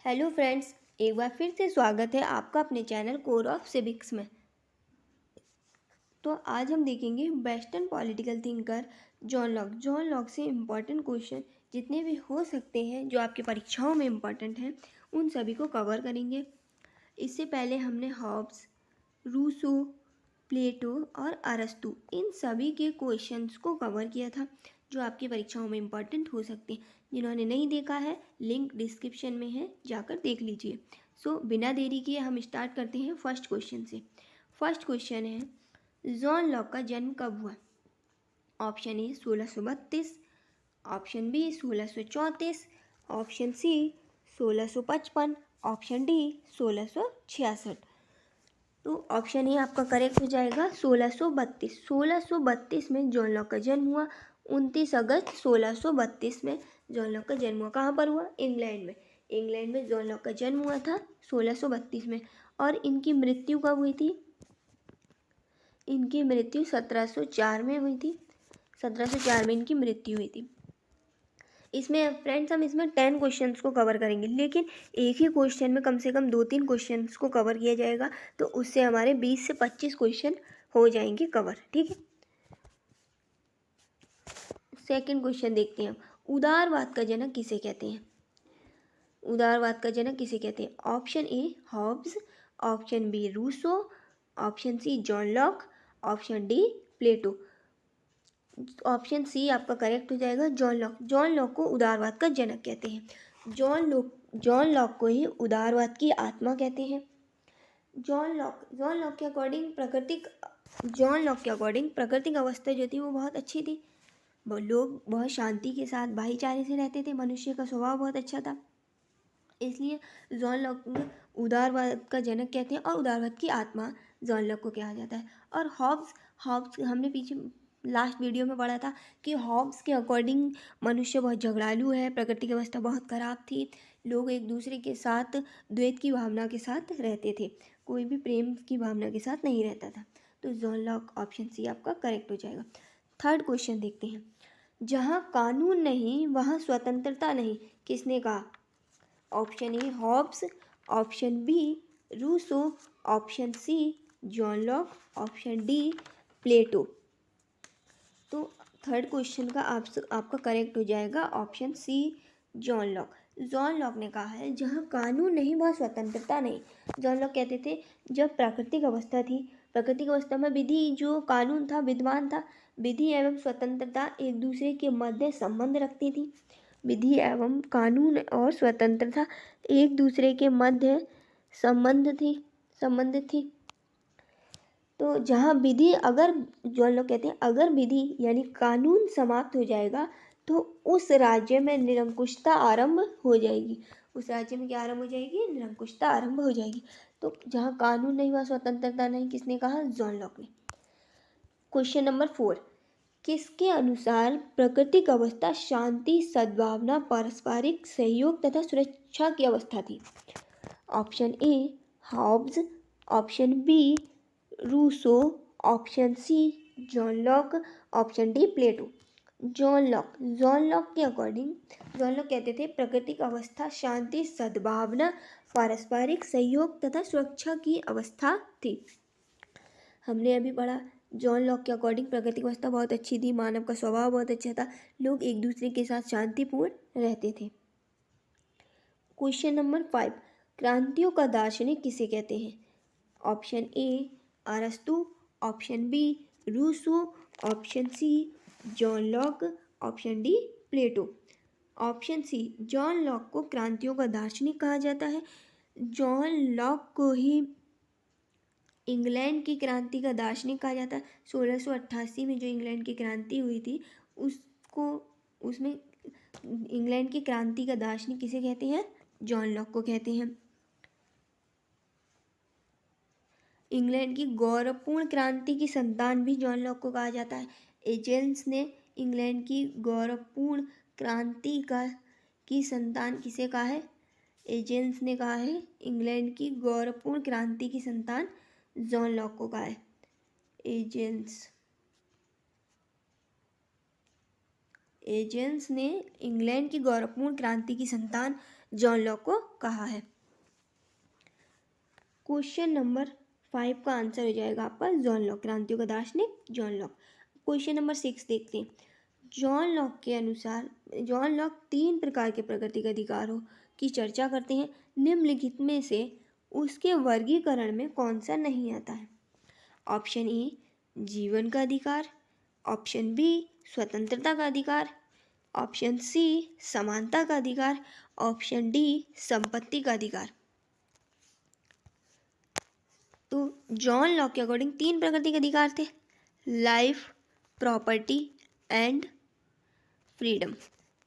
Hello friends, एक बार फिर से स्वागत है आपका अपने चैनल कोर ऑफ सिविक्स में। तो आज हम देखेंगे western political thinker John Locke से इम्पॉर्टेंट क्वेश्चन जितने भी हो सकते हैं जो आपकी परीक्षाओं में इम्पॉर्टेंट हैं उन सभी को कवर करेंगे। इससे पहले हमने हॉब्स, रूसो, प्लेटो और अरस्तु इन सभी के क्वेश्चंस को कवर किया था जो आपकी परीक्षाओं में इम्पॉर्टेंट हो सकते हैं। जिन्होंने नहीं देखा है लिंक डिस्क्रिप्शन में है, जाकर देख लीजिए। बिना देरी किए हम स्टार्ट करते हैं फर्स्ट क्वेश्चन से। फर्स्ट क्वेश्चन है, जॉन लॉक का जन्म कब हुआ? Option A 1632, option B 1634, option C 1655, option D 1666। तो ऑप्शन ए आपका करेक्ट हो जाएगा 1632। 1632 में जॉन लॉक का जन्म हुआ। 29 अगस्त 1632 में जॉन लॉक का जन्म हुआ। कहाँ पर हुआ? इंग्लैंड में। इंग्लैंड में जॉन लॉक का जन्म हुआ था 1632 में। और इनकी मृत्यु कब हुई थी? इनकी मृत्यु 1704 में हुई थी। 1704 में इनकी मृत्यु हुई थी। इसमें फ्रेंड्स हम इसमें 10 क्वेश्चंस को कवर करेंगे, लेकिन एक ही क्वेश्चन में कम से कम 2-3 क्वेश्चंस को कवर किया जाएगा, तो उससे हमारे 20 से 25 क्वेश्चन हो जाएंगे कवर। ठीक है, सेकंड क्वेश्चन देखते हैं हम। उदारवाद का जनक किसे कहते हैं? उदारवाद का जनक किसे कहते हैं? Option A Hobbes, option B Rousseau, option C John Locke, option D Plato. Option C आपका करेक्ट हो जाएगा, जॉन लॉक। जॉन लॉक को उदारवाद का जनक कहते हैं। जॉन लॉक को ही उदारवाद की आत्मा कहते हैं। जॉन लॉक के अकॉर्डिंग प्राकृतिक अवस्था जो थी वो बहुत अच्छी थी। लोग बहुत शांति के साथ भाईचारे से रहते थे, मनुष्य का स्वभाव बहुत अच्छा था। इसलिए जॉन लॉक उदारवाद का जनक कहते हैं और उदारवाद की आत्मा जॉन लॉक को कहा जाता है। और हॉब्स हमने पीछे लास्ट वीडियो में पढ़ा था कि हॉब्स के अकॉर्डिंग मनुष्य बहुत झगड़ालू है, प्रकृति की अवस्था बहुत खराब थी, लोग एक दूसरे के साथ द्वैत की भावना के साथ रहते थे, कोई भी प्रेम की भावना के साथ नहीं रहता था। तो जॉन लॉक ऑप्शन सी आपका करेक्ट हो जाएगा। थर्ड क्वेश्चन देखते हैं। जहाँ कानून नहीं वहाँ स्वतंत्रता नहीं, किसने कहा? Option A Hobbes, option B Rousseau, option C John Locke, option D Plato. तो थर्ड क्वेश्चन का आपका करेक्ट हो जाएगा option C John Locke. John Locke ने कहा है जहाँ कानून नहीं वहाँ स्वतंत्रता नहीं। जॉन लॉक कहते थे जब प्राकृतिक अवस्था थी, प्राकृतिक अवस्था में विधि जो कानून था विद्यमान था, विधि एवं स्वतंत्रता एक दूसरे के मध्य संबंध रखती थी। विधि एवं कानून और स्वतंत्रता एक दूसरे के मध्य संबंधित थी। तो जहाँ विधि अगर जो लोग कहते हैं अगर विधि यानी कानून समाप्त हो जाएगा तो उस राज्य में निरंकुशता आरंभ हो जाएगी। उस राज्य में क्या आरंभ हो जाएगी? निरंकुशता आरंभ हो जाएगी। तो जहाँ कानून नहीं वहाँ स्वतंत्रता नहीं, किसने कहा? जॉन लॉक ने। क्वेश्चन नंबर 4, किसके अनुसार प्राकृतिक अवस्था शांति, सद्भावना, पारस्परिक सहयोग तथा सुरक्षा की अवस्था थी? Option A Hobbes, option B Rousseau, option C John Locke, option D Plato. John Locke के अकॉर्डिंग जॉन लॉक कहते थे प्राकृतिक अवस्था शांति, सद्भावना, पारस्परिक सहयोग तथा सुरक्षा की अवस्था थी। हमने अभी पढ़ा जॉन लॉक के अकॉर्डिंग प्राकृतिक अवस्था बहुत अच्छी थी, मानव का स्वभाव बहुत अच्छा था, लोग एक दूसरे के साथ शांतिपूर्ण रहते थे। क्वेश्चन नंबर 5, क्रांतियों का दार्शनिक किसे कहते हैं? ऑप्शन ए अरस्तु, option B Rousseau, option C John Locke, option D Plato. Option C John Locke को क्रांतियों का दार्शनिक कहा जाता है। जॉन लॉक को ही इंग्लैंड की क्रांति का दार्शनिक कहा जाता है। 1688 में जो इंग्लैंड की क्रांति हुई थी उसमें इंग्लैंड की क्रांति का दार्शनिक किसे कहते हैं? जॉन लॉक को कहते हैं। इंग्लैंड की गौरवपूर्ण क्रांति की संतान भी जॉन लॉक को कहा जाता है। एजेंस ने इंग्लैंड की गौरवपूर्ण क्रांति की संतान किसे कहा है? एजेंस ने कहा है इंग्लैंड की गौरवपूर्ण क्रांति की संतान जॉन लॉक को कहा है। एजेंस ने इंग्लैंड की गौरवपूर्ण क्रांति की संतान जॉन लॉक को कहा है। क्वेश्चन नंबर 5 का आंसर हो जाएगा आपका जॉन लॉक, क्रांतियों का दार्शनिक जॉन लॉक। क्वेश्चन नंबर 6 देखते हैं। जॉन लॉक के अनुसार जॉन लॉक 3 प्रकार के प्राकृतिक अधिकारों की चर्चा करते हैं। निम्नलिखित में से उसके वर्गीकरण में कौन सा नहीं आता है? ऑप्शन ए जीवन का अधिकार, ऑप्शन बी स्वतंत्रता का अधिकार, ऑप्शन सी समानता का अधिकार, ऑप्शन डी संपत्ति का अधिकार। तो जॉन लॉक के अकॉर्डिंग 3 प्राकृतिक अधिकार थे, लाइफ, प्रॉपर्टी एंड फ्रीडम।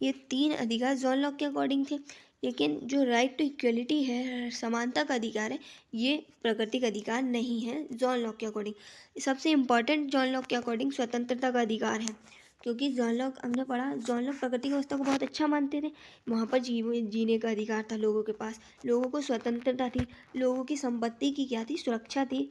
ये 3 अधिकार जॉन लॉक के अकॉर्डिंग थे। लेकिन जो राइट टू इक्वलिटी है, समानता का अधिकार है, ये प्राकृतिक अधिकार नहीं है जॉन लॉक के अकॉर्डिंग। सबसे इम्पॉर्टेंट जॉन लॉक के अकॉर्डिंग स्वतंत्रता का अधिकार है, क्योंकि जॉन लॉक हमने पढ़ा, जॉन लॉक प्राकृतिक व्यवस्था को बहुत अच्छा मानते थे। वहाँ पर जीने का अधिकार था लोगों के पास, लोगों को स्वतंत्रता थी, लोगों की संपत्ति की क्या थी, सुरक्षा थी।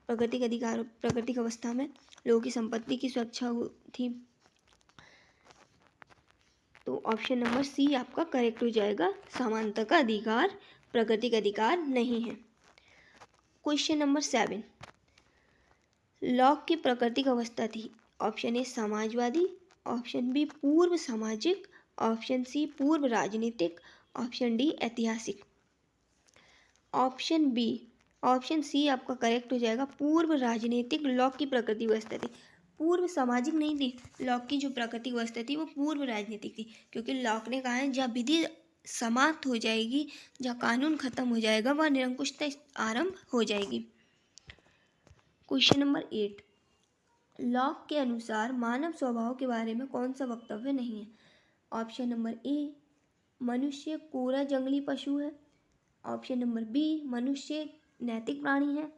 प्राकृतिक अधिकार, प्राकृतिक अवस्था में लोगों की संपत्ति की सुरक्षा थी। तो ऑप्शन नंबर सी आपका करेक्ट हो जाएगा, समानता का अधिकार प्राकृतिक अधिकार नहीं है। क्वेश्चन नंबर 7, लॉक की प्राकृतिक अवस्था थी। ऑप्शन ए समाजवादी, ऑप्शन बी पूर्व सामाजिक, ऑप्शन सी पूर्व राजनीतिक, ऑप्शन डी ऐतिहासिक। ऑप्शन सी आपका करेक्ट हो जाएगा, पूर्व राजनीतिक लॉक की प्राकृतिक अवस्था थी। पूर्व सामाजिक नहीं थी, लॉक की जो प्राकृतिक अवस्था थी वो पूर्व राजनीतिक थी, क्योंकि लॉक ने कहा है जहाँ विधि समाप्त हो जाएगी, जहाँ कानून खत्म हो जाएगा, वह निरंकुशता आरंभ हो जाएगी। क्वेश्चन नंबर 8, लॉक के अनुसार मानव स्वभाव के बारे में कौन सा वक्तव्य नहीं है? ऑप्शन नंबर ए मनुष्य कोरा जंगली पशु है, ऑप्शन नंबर बी मनुष्य नैतिक प्राणी है,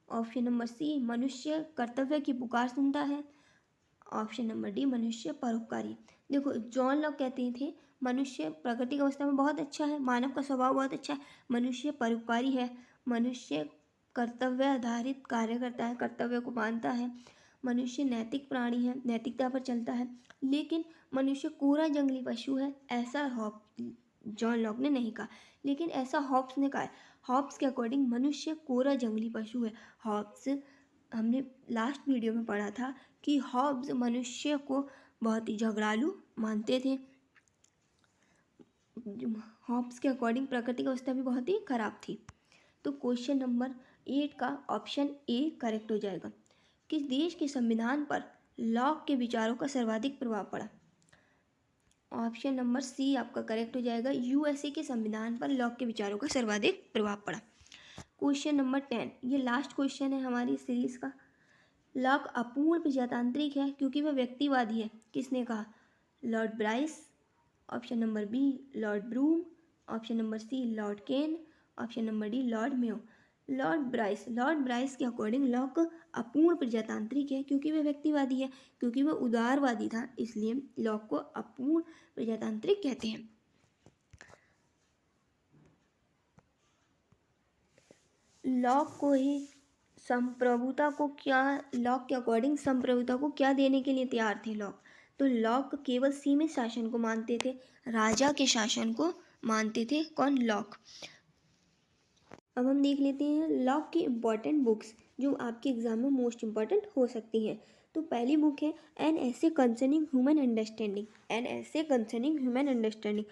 ऑप्शन नंबर सी मनुष्य कर्तव्य की पुकार सुनता है, ऑप्शन नंबर डी मनुष्य परोपकारी। देखो, जॉन लॉक कहते थे मनुष्य प्राकृतिक अवस्था में बहुत अच्छा है, मानव का स्वभाव बहुत अच्छा है, मनुष्य परोपकारी है, मनुष्य कर्तव्य आधारित कार्य करता है, कर्तव्य को मानता है, मनुष्य नैतिक प्राणी है, नैतिकता पर चलता है। लेकिन मनुष्य कोरा जंगली पशु है, ऐसा जॉन लॉक ने नहीं कहा, लेकिन ऐसा हॉब्स ने कहा है। हॉब्स के अकॉर्डिंग मनुष्य कोरा जंगली पशु है। हॉब्स, हमने लास्ट वीडियो में पढ़ा था कि हॉब्स मनुष्य को बहुत ही झगड़ालू मानते थे। हॉब्स के अकॉर्डिंग प्राकृतिक अवस्था भी बहुत ही खराब थी। तो क्वेश्चन नंबर 8 का ऑप्शन ए करेक्ट हो जाएगा। किस देश के संविधान पर लॉक के विचारों का सर्वाधिक प्रभाव पड़ा? ऑप्शन नंबर सी आपका करेक्ट हो जाएगा, यूएसए के संविधान पर लॉक के विचारों का सर्वाधिक प्रभाव पड़ा। क्वेश्चन नंबर 10, ये लास्ट क्वेश्चन है हमारी सीरीज का। लॉक अपूर्ण प्रजातांत्रिक है क्योंकि वह व्यक्तिवादी है, किसने कहा? Lord Bryce, option number B Lord Brougham, option number C Lord Kane, option number D Lord Mayo. Lord Bryce के अकॉर्डिंग लॉक अपूर्ण प्रजातांत्रिक है क्योंकि वह व्यक्तिवादी है, क्योंकि वह उदारवादी था, इसलिए लॉक को अपूर्ण प्रजातांत्रिक कहते हैं। लॉक को ही संप्रभुता को क्या, लॉक के अकॉर्डिंग संप्रभुता को क्या देने के लिए तैयार थे लॉक? तो लॉक केवल सीमित शासन को मानते थे, राजा के शासन को मानते थे। कौन? लॉक। अब हम देख लेते हैं लॉक की इम्पॉर्टेंट बुक्स जो आपके एग्जाम में मोस्ट इम्पॉर्टेंट हो सकती हैं। तो पहली बुक है N essay concerning human understanding. N essay concerning human understanding,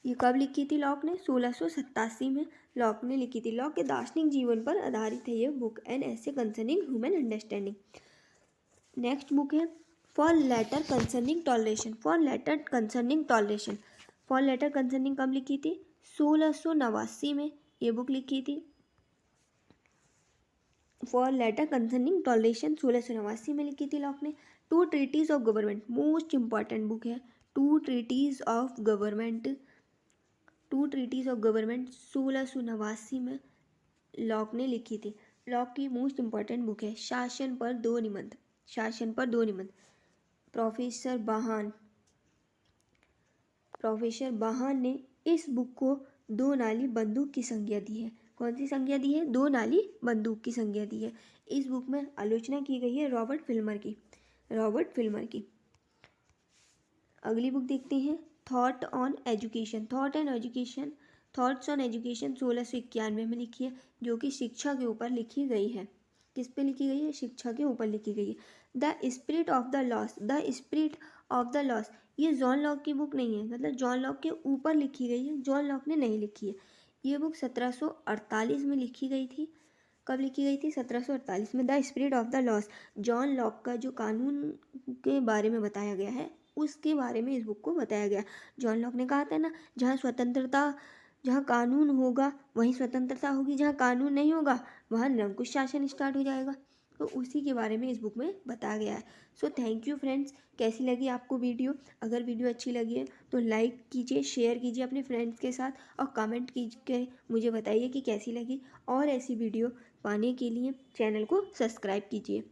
ये कब लिखी थी लॉक ने? 1687 में लॉक ने लिखी थी। लॉक के दार्शनिक जीवन पर आधारित है ये book, an essay concerning human understanding. Next book है for letter concerning toleration. For letter concerning toleration, for letter concerning कब लिखी थी? 1689 में ये बुक लिखी थी। फॉर लेटर कंसर्निंग टॉलरेशन 1689 में लिखी थी लॉक ने। Two treatise of government, most important book है। Two treatise of government, two treatise of government 1689 में लॉक ने लिखी थी। लॉक की मोस्ट इंपॉर्टेंट बुक है। शासन पर दो निबंध, शासन पर दो निबंध। प्रोफेसर बाहान ने इस बुक को दो नाली बंदूक की संज्ञा दी है। कौन सी संज्ञा दी है? दो नाली बंदूक की संज्ञा दी है। इस बुक में आलोचना की गई है रॉबर्ट फिल्मर की। अगली बुक देखते हैं thought on education. Thought and education thoughts on education 1691 में लिखी है, जो कि शिक्षा के ऊपर लिखी गई है। किस पे लिखी गई है? शिक्षा के ऊपर लिखी गई है। The spirit of the loss, the spirit of the loss, ये जॉन लॉक की बुक नहीं है, मतलब जॉन लॉक के ऊपर लिखी गई है, जॉन लॉक ने नहीं लिखी है। ये बुक 1748 में लिखी गई थी। कब लिखी गई थी? 1748 में। The spirit of the loss, John Locke का जो कानून के बारे में बताया गया है, उसके बारे में इस बुक को बताया गया। जॉन लॉक ने कहा था ना, जहाँ कानून होगा वहीं स्वतंत्रता होगी, जहाँ कानून नहीं होगा वहाँ निरंकुश शासन स्टार्ट हो जाएगा। तो उसी के बारे में इस बुक में बताया गया है। So thank you friends. कैसी लगी आपको वीडियो? अगर वीडियो अच्छी लगी है तो लाइक कीजिए, शेयर कीजिए अपने फ्रेंड्स के साथ और कमेंट कीजिए, मुझे बताइए कि कैसी लगी। और ऐसी वीडियो पाने के लिए चैनल को सब्सक्राइब कीजिए।